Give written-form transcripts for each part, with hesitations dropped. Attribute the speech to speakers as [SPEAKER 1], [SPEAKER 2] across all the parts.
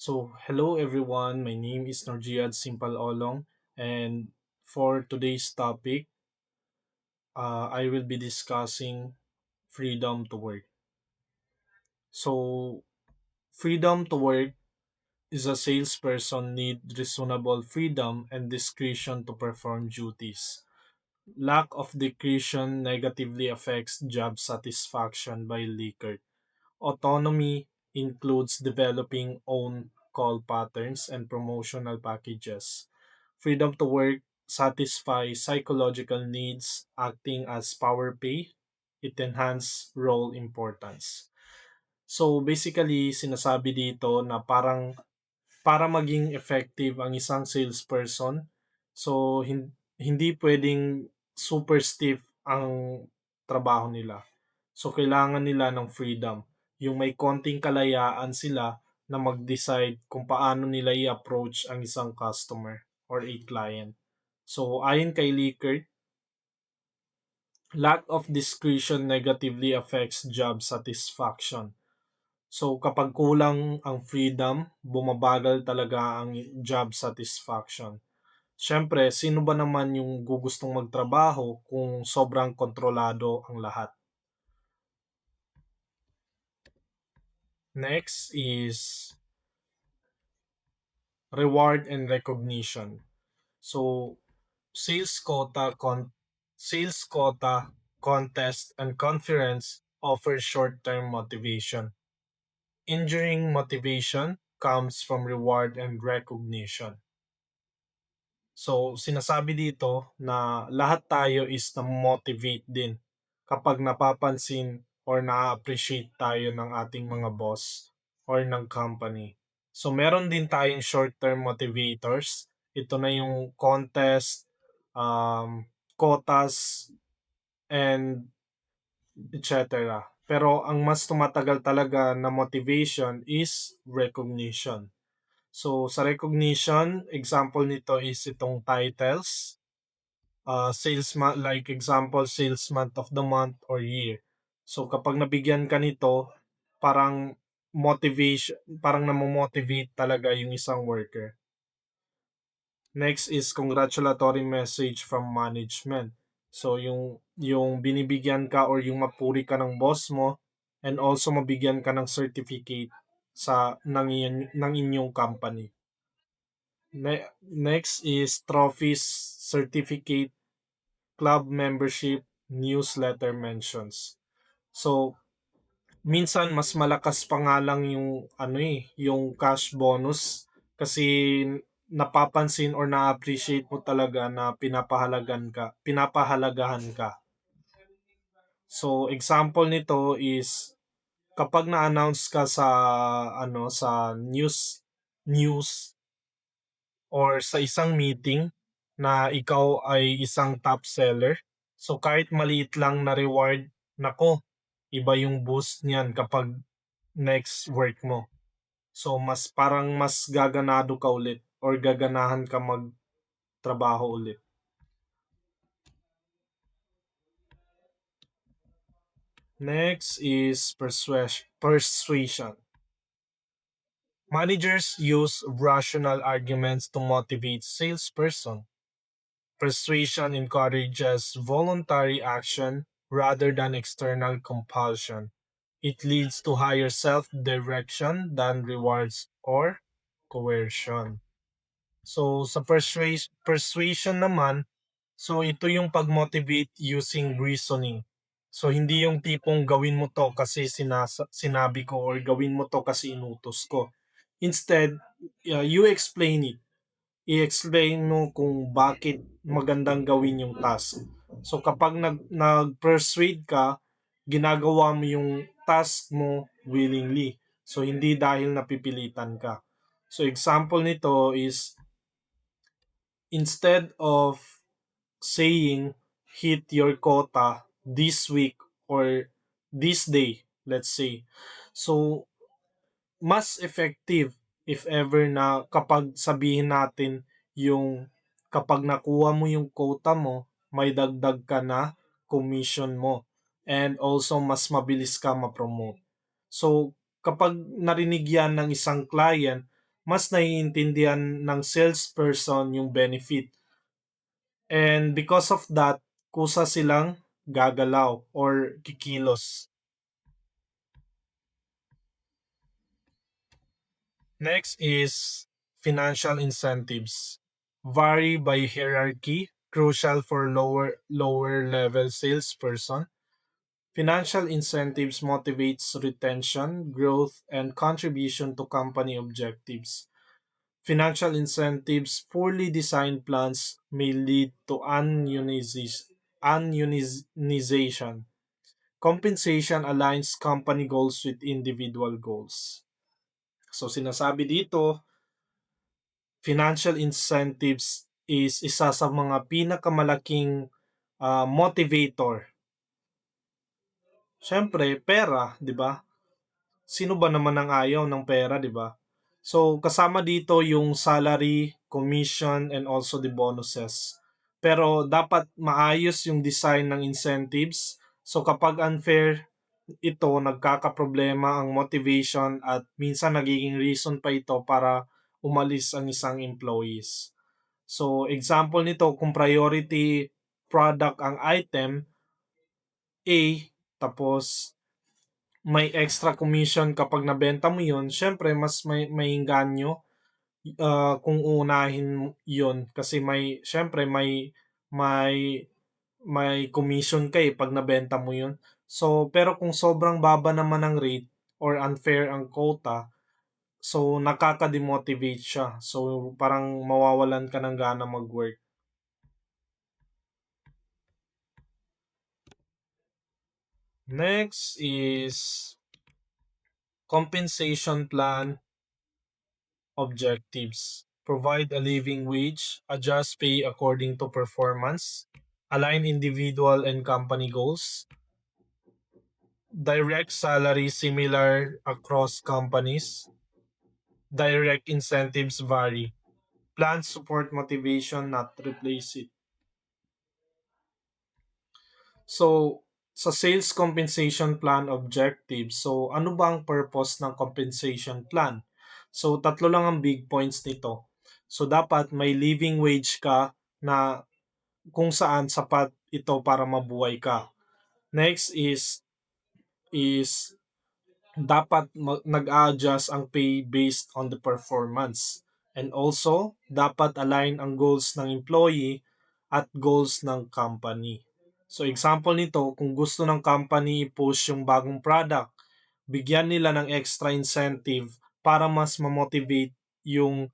[SPEAKER 1] Hello everyone. My name is Norjiad Simpal Olong, and for today's topic, I will be discussing freedom to work. So, freedom to work is a salesperson need reasonable freedom and discretion to perform duties. Lack of discretion negatively affects job satisfaction by leaker. Autonomy includes developing own call patterns and promotional packages. Freedom to work satisfies psychological needs, acting as power play. It enhances role importance. So basically, sinasabi dito na parang para maging effective ang isang salesperson, so hindi pwedeng super stiff ang trabaho nila. So kailangan nila ng freedom. Yung may konting kalayaan sila na mag-decide kung paano nila i-approach ang isang customer or a client. So ayon kay Likert, lack of discretion negatively affects job satisfaction. So kapag kulang ang freedom, bumabagal talaga ang job satisfaction. Siyempre, sino ba naman yung gugustong magtrabaho kung sobrang kontrolado ang lahat? Next is reward and recognition. So, sales quota sales quota contest and conference offer short-term motivation. Enduring motivation comes from reward and recognition. So, sinasabi dito na lahat tayo is na-motivate din kapag napapansin or na-appreciate tayo ng ating mga boss or ng company. So, meron din tayong short-term motivators. Ito na yung contest, quotas, and etc. Pero ang mas tumatagal talaga na motivation is recognition. So, sa recognition, example nito is itong titles, salesman, like example, salesman of the month or year. So, kapag nabigyan ka nito, parang motivation, parang namomotivate talaga yung isang worker. Next is congratulatory message from management. So, yung binibigyan ka or yung mapuri ka ng boss mo and also mabigyan ka ng certificate ng inyong company. Next is trophies, certificate, club membership, newsletter mentions. So, minsan mas malakas pa nga lang yung yung cash bonus kasi napapansin or na-appreciate mo talaga na pinapahalagahan ka. So, example nito is kapag na-announce ka sa sa news or sa isang meeting na ikaw ay isang top seller. So kahit maliit lang na reward, nako, iba yung boost niyan kapag next work mo. So mas gaganado ka ulit or gaganahan ka magtrabaho ulit. Next is persuasion. Managers use rational arguments to motivate salesperson. Persuasion encourages voluntary action rather than external compulsion. It leads to higher self-direction than rewards or coercion. So sa persuasion naman, so ito yung pag-motivate using reasoning. So hindi yung tipong gawin mo to kasi sinabi ko or gawin mo to kasi inutos ko. Instead, you explain it, i-explain mo kung bakit magandang gawin yung task. So kapag nag-persuade ka, ginagawa mo yung task mo willingly. So hindi dahil napipilitan ka. So example nito is instead of saying hit your quota this week or this day, let's say. So mas effective if ever na kapag sabihin natin yung kapag nakuha mo yung quota mo, may dagdag ka na commission mo and also mas mabilis ka ma-promote. So kapag narinig yan ng isang client, mas naiintindihan ng salesperson yung benefit. And because of that, kusa silang gagalaw or kikilos. Next is financial incentives. Vary by hierarchy, crucial for lower level salesperson. Financial incentives motivates retention, growth, and contribution to company objectives. Financial incentives, poorly designed plans may lead to unionization. Compensation aligns company goals with individual goals. So sinasabi dito, financial incentives is isa sa mga pinakamalaking motivator. Siyempre, pera, 'di ba? Sino ba naman ang ayaw ng pera, 'di ba? So kasama dito yung salary, commission, and also the bonuses. Pero dapat maayos yung design ng incentives. So kapag unfair ito, nagkakaproblema ang motivation at minsan nagiging reason pa ito para umalis ang isang employees. So example nito, kung priority product ang item A, tapos may extra commission kapag nabenta mo yun, syempre mas may inganyo kung uunahin mo yun kasi syempre may may commission ka eh pag nabenta mo yun. So, pero kung sobrang baba naman ang rate or unfair ang quota, so nakaka-demotivate siya. So, parang mawawalan ka ng gana mag-work. Next is compensation plan objectives. Provide a living wage, adjust pay according to performance, align individual and company goals, direct salary similar across companies, direct incentives vary. Plans support motivation, not replace it. So, sa sales compensation plan objective, so ano ba ang purpose ng compensation plan? So, tatlo lang ang big points nito. So, dapat may living wage ka na kung saan sapat ito para mabuhay ka. Next is dapat nag-a-adjust ang pay based on the performance. And also, dapat align ang goals ng employee at goals ng company. So example nito, kung gusto ng company i-push yung bagong product, bigyan nila ng extra incentive para mas ma-motivate yung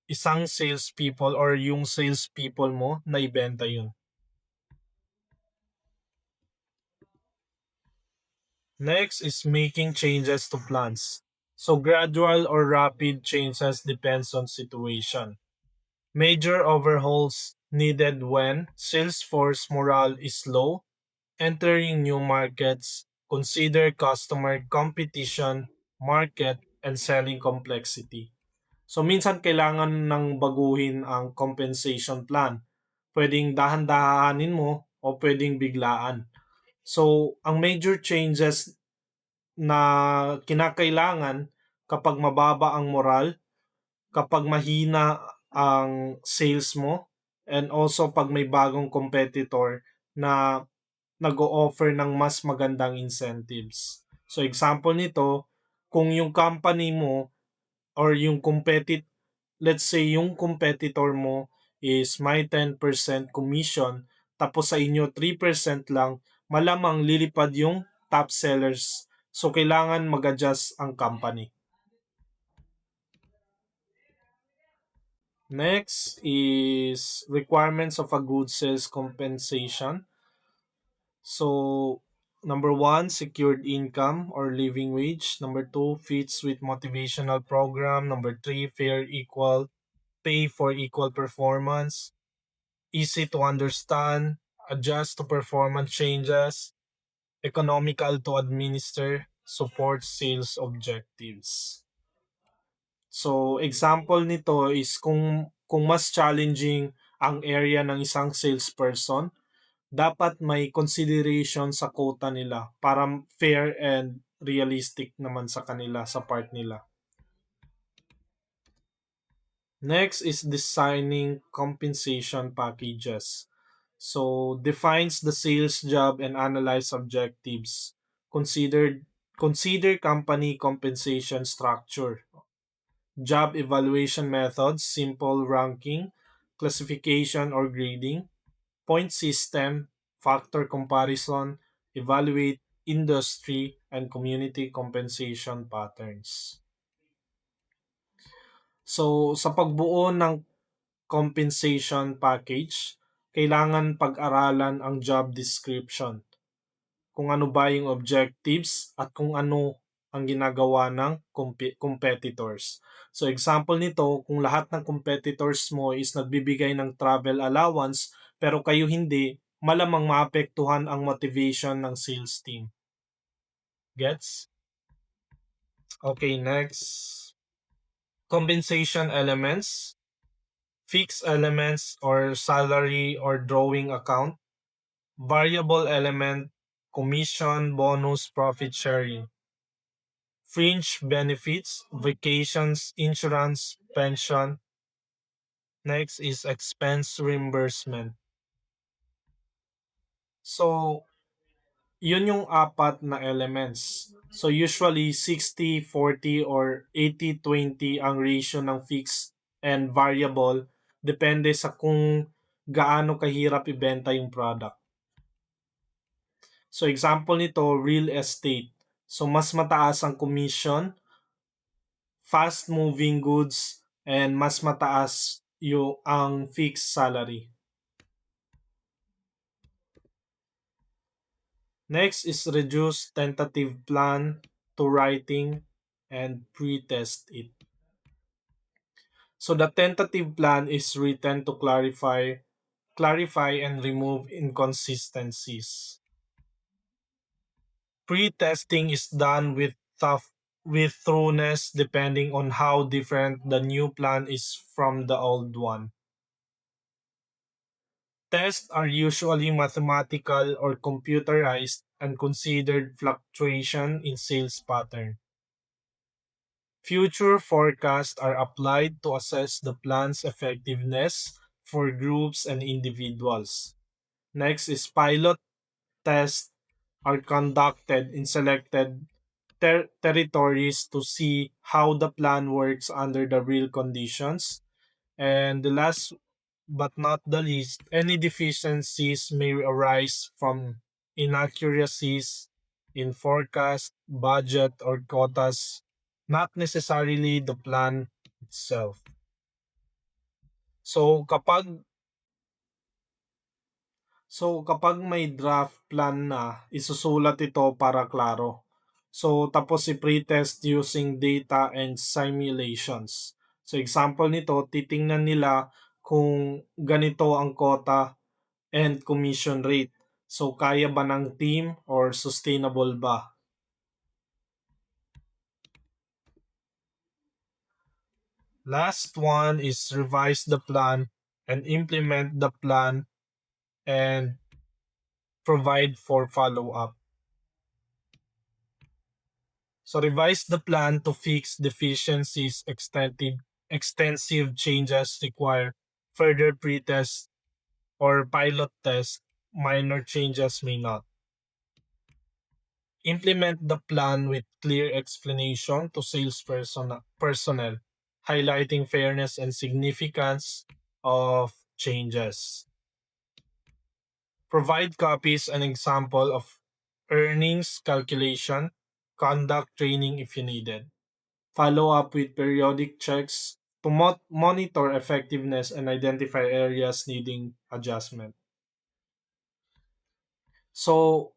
[SPEAKER 1] isang salespeople or yung salespeople mo na ibenta yun. Next is making changes to plans. So gradual or rapid changes depends on situation. Major overhauls needed when sales force morale is low, entering new markets, consider customer competition, market, and selling complexity. So minsan kailangan ng baguhin ang compensation plan. Pwedeng dahan-dahanin mo o pwedeng biglaan. So ang major changes na kinakailangan kapag mababa ang moral, kapag mahina ang sales mo, and also pag may bagong competitor na nag-o-offer ng mas magandang incentives. So example nito, kung yung company mo or yung let's say yung competitor mo is may 10% commission tapos sa inyo 3% lang, malamang lilipad yung top sellers. So kailangan mag-adjust ang company. Next is requirements of a good sales compensation. So, number one, secured income or living wage. Number two, fits with motivational program. Number three, fair equal pay for equal performance. Easy to understand, adjust to performance changes, economical to administer, support sales objectives. So, example nito is kung mas challenging ang area ng isang salesperson, dapat may consideration sa quota nila para fair and realistic naman sa kanila sa part nila. Next is designing compensation packages. So defines the sales job and analyze objectives. Consider consider company compensation structure. Job evaluation methods, simple ranking, classification or grading, point system, factor comparison, evaluate industry and community compensation patterns. So sa pagbuo ng compensation package, kailangan pag-aralan ang job description, kung ano ba yung objectives at kung ano ang ginagawa ng competitors. So example nito, kung lahat ng competitors mo is nagbibigay ng travel allowance pero kayo hindi, malamang maapektuhan ang motivation ng sales team. Gets? Okay, next. Compensation elements, fixed elements or salary or drawing account, variable element, commission, bonus, profit sharing, fringe benefits, vacations, insurance, pension. Next is expense reimbursement. So, yun yung apat na elements. So, usually 60-40 or 80-20 ang ratio ng fixed and variable. Depende sa kung gaano kahirap ibenta yung product. So, example nito, real estate. So, mas mataas ang commission, fast-moving goods, and mas mataas yung ang fixed salary. Next is reduce tentative plan to writing and pre-test it. So the tentative plan is written to clarify and remove inconsistencies. Pre-testing is done with thoroughness depending on how different the new plan is from the old one. Tests are usually mathematical or computerized and considered fluctuation in sales pattern. Future forecasts are applied to assess the plan's effectiveness for groups and individuals. Next is pilot tests are conducted in selected territories to see how the plan works under the real conditions. And the last but not the least, any deficiencies may arise from inaccuracies in forecast, budget, or quotas, not necessarily the plan itself. So kapag may draft plan na, isusulat ito para klaro. So tapos i-pretest using data and simulations. So example nito, titingnan nila kung ganito ang quota and commission rate. So kaya ba ng team or sustainable ba? Last one is revise the plan and implement the plan and provide for follow-up. So revise the plan to fix deficiencies, extensive changes require further pretest or pilot test, minor changes may not. Implement the plan with clear explanation to personnel, highlighting fairness and significance of changes. Provide copies and example of earnings calculation, conduct training if you needed. Follow up with periodic checks to monitor effectiveness and identify areas needing adjustment. So,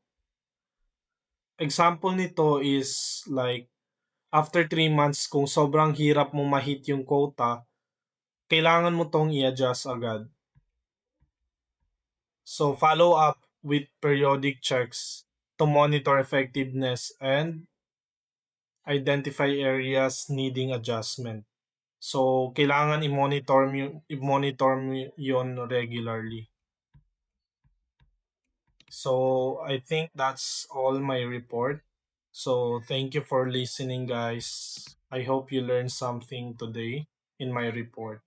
[SPEAKER 1] example nito is like after 3 months, kung sobrang hirap mo ma-hit yung quota, kailangan mo tong i-adjust agad. So, follow up with periodic checks to monitor effectiveness and identify areas needing adjustment. So, kailangan i-monitor mo yun regularly. So, I think that's all my report. So, thank you for listening, guys. I hope you learned something today in my report.